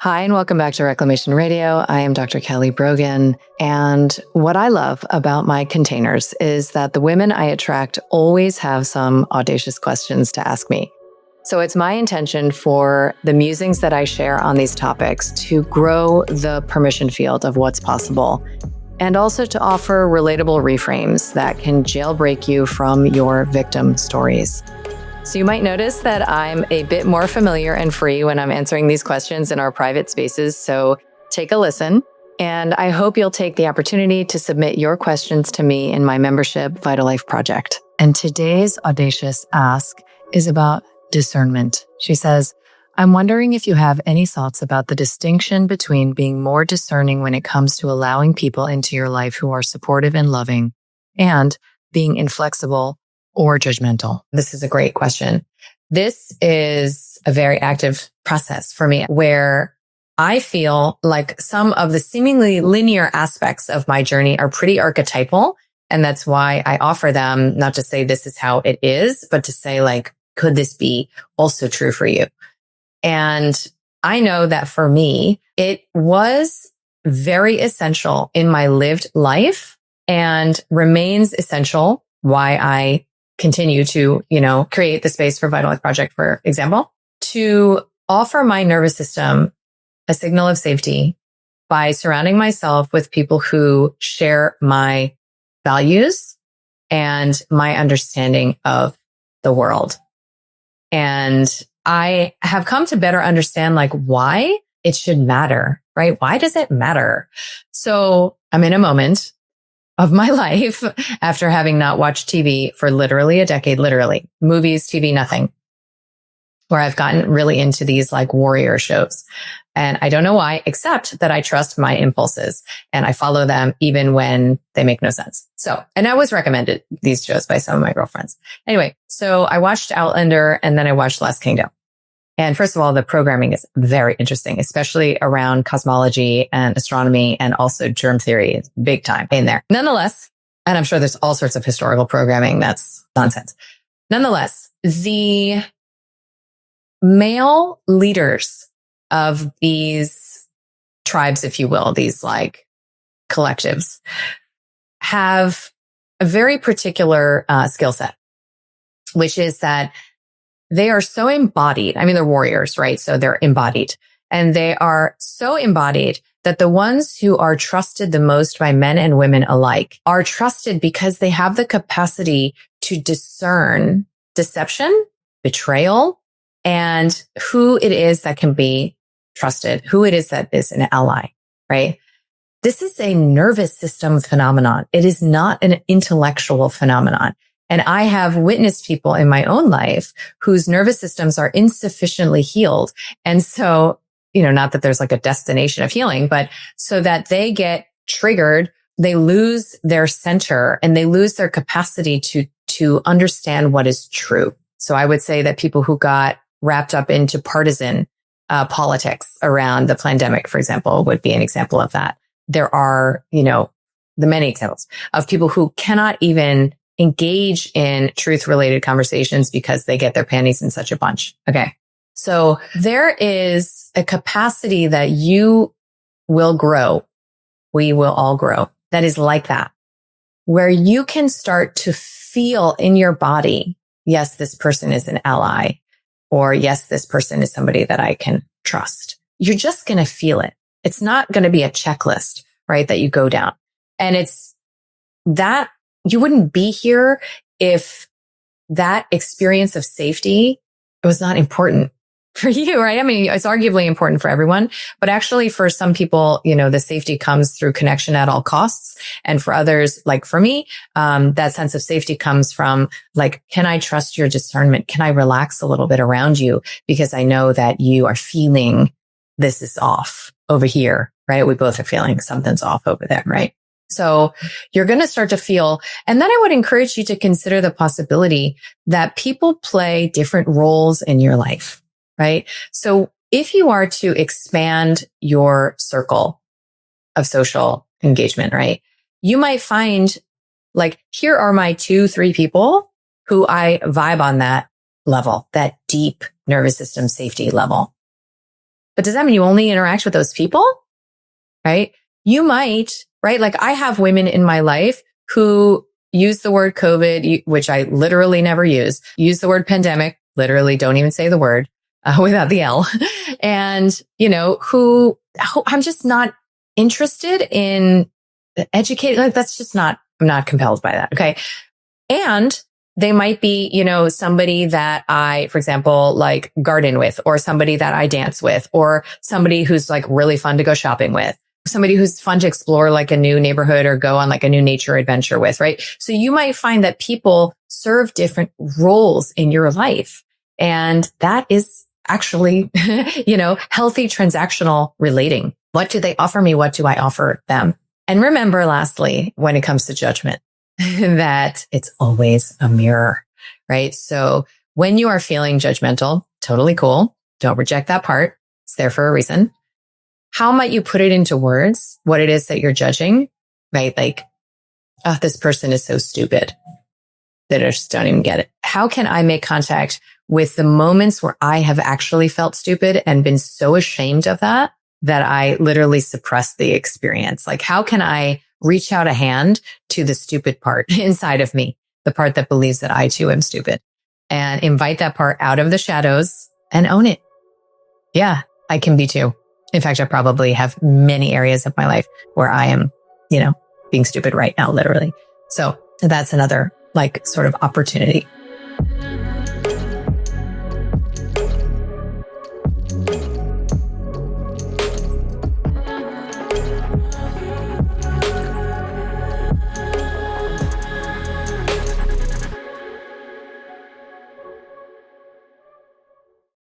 Hi, and welcome back to Reclamation Radio. I am Dr. Kelly Brogan. And what I love about my containers is that the women I attract always have some audacious questions to ask me. So it's my intention for the musings that I share on these topics to grow the permission field of what's possible, and also to offer relatable reframes that can jailbreak you from your victim stories. So you might notice that I'm a bit more familiar and free when I'm answering these questions in our private spaces. So take a listen, and I hope you'll take the opportunity to submit your questions to me in my membership Vital Life Project. And today's audacious ask is about discernment. She says, I'm wondering if you have any thoughts about the distinction between being more discerning when it comes to allowing people into your life who are supportive and loving, and being inflexible or judgmental. This is a great question. This is a very active process for me where I feel like some of the seemingly linear aspects of my journey are pretty archetypal. And that's why I offer them, not to say this is how it is, but to say like, could this be also true for you? And I know that for me, it was very essential in my lived life and remains essential why I continue to, create the space for Vital Life Project, for example, to offer my nervous system a signal of safety by surrounding myself with people who share my values and my understanding of the world. And I have come to better understand like why it should matter, right? Why does it matter? So I'm in a moment of my life after having not watched TV for literally a decade, movies, TV, nothing, where I've gotten really into these like warrior shows. And I don't know why, except that I trust my impulses and I follow them even when they make no sense. So, and I was recommended these shows by some of my girlfriends. Anyway, so I watched Outlander and then I watched Last Kingdom. And first of all, the programming is very interesting, especially around cosmology and astronomy and also germ theory. It's big time in there. Nonetheless, and I'm sure there's all sorts of historical programming that's nonsense. Nonetheless, the male leaders of these tribes, if you will, these like collectives, have a very particular skill set, which is that they are so embodied. I mean, they're warriors, right? So they're embodied, and they are so embodied that the ones who are trusted the most by men and women alike are trusted because they have the capacity to discern deception, betrayal, and who it is that can be trusted, who it is that is an ally, right? This is a nervous system phenomenon. It is not an intellectual phenomenon. And I have witnessed people in my own life whose nervous systems are insufficiently healed. And so, not that there's like a destination of healing, but so that they get triggered, they lose their center and they lose their capacity to understand what is true. So I would say that people who got wrapped up into partisan politics around the pandemic, for example, would be an example of that. There are, the many examples of people who cannot even engage in truth-related conversations because they get their panties in such a bunch. Okay. So there is a capacity that you will grow. We will all grow. That is like that, where you can start to feel in your body, yes, this person is an ally, or yes, this person is somebody that I can trust. You're just going to feel it. It's not going to be a checklist, right, that you go down. And it's that you wouldn't be here if that experience of safety was not important for you, right? I mean, it's arguably important for everyone, but actually for some people, the safety comes through connection at all costs. And for others, like for me, that sense of safety comes from like, can I trust your discernment? Can I relax a little bit around you? Because I know that you are feeling this is off over here, right? We both are feeling something's off over there, right? So you're going to start to feel, and then I would encourage you to consider the possibility that people play different roles in your life, right? So if you are to expand your circle of social engagement, right, you might find like, here are my 2-3 people who I vibe on that level, that deep nervous system safety level. But does that mean you only interact with those people? Right? You might, right? Like I have women in my life who use the word COVID, which I literally never use the word pandemic, literally don't even say the word without the L. And, who I'm just not interested in educating. Like that's just I'm not compelled by that. Okay. And they might be, somebody that I, for example, like garden with, or somebody that I dance with, or somebody who's like really fun to go shopping with, somebody who's fun to explore like a new neighborhood or go on like a new nature adventure with, right? So you might find that people serve different roles in your life. And that is actually, healthy transactional relating. What do they offer me? What do I offer them? And remember, lastly, when it comes to judgment, that it's always a mirror, right? So when you are feeling judgmental, totally cool. Don't reject that part. It's there for a reason. How might you put it into words, what it is that you're judging, right? Like, oh, this person is so stupid that I just don't even get it. How can I make contact with the moments where I have actually felt stupid and been so ashamed of that I literally suppressed the experience? Like, how can I reach out a hand to the stupid part inside of me, the part that believes that I too am stupid, and invite that part out of the shadows and own it? Yeah, I can be too. In fact, I probably have many areas of my life where I am, being stupid right now, literally. So that's another like sort of opportunity.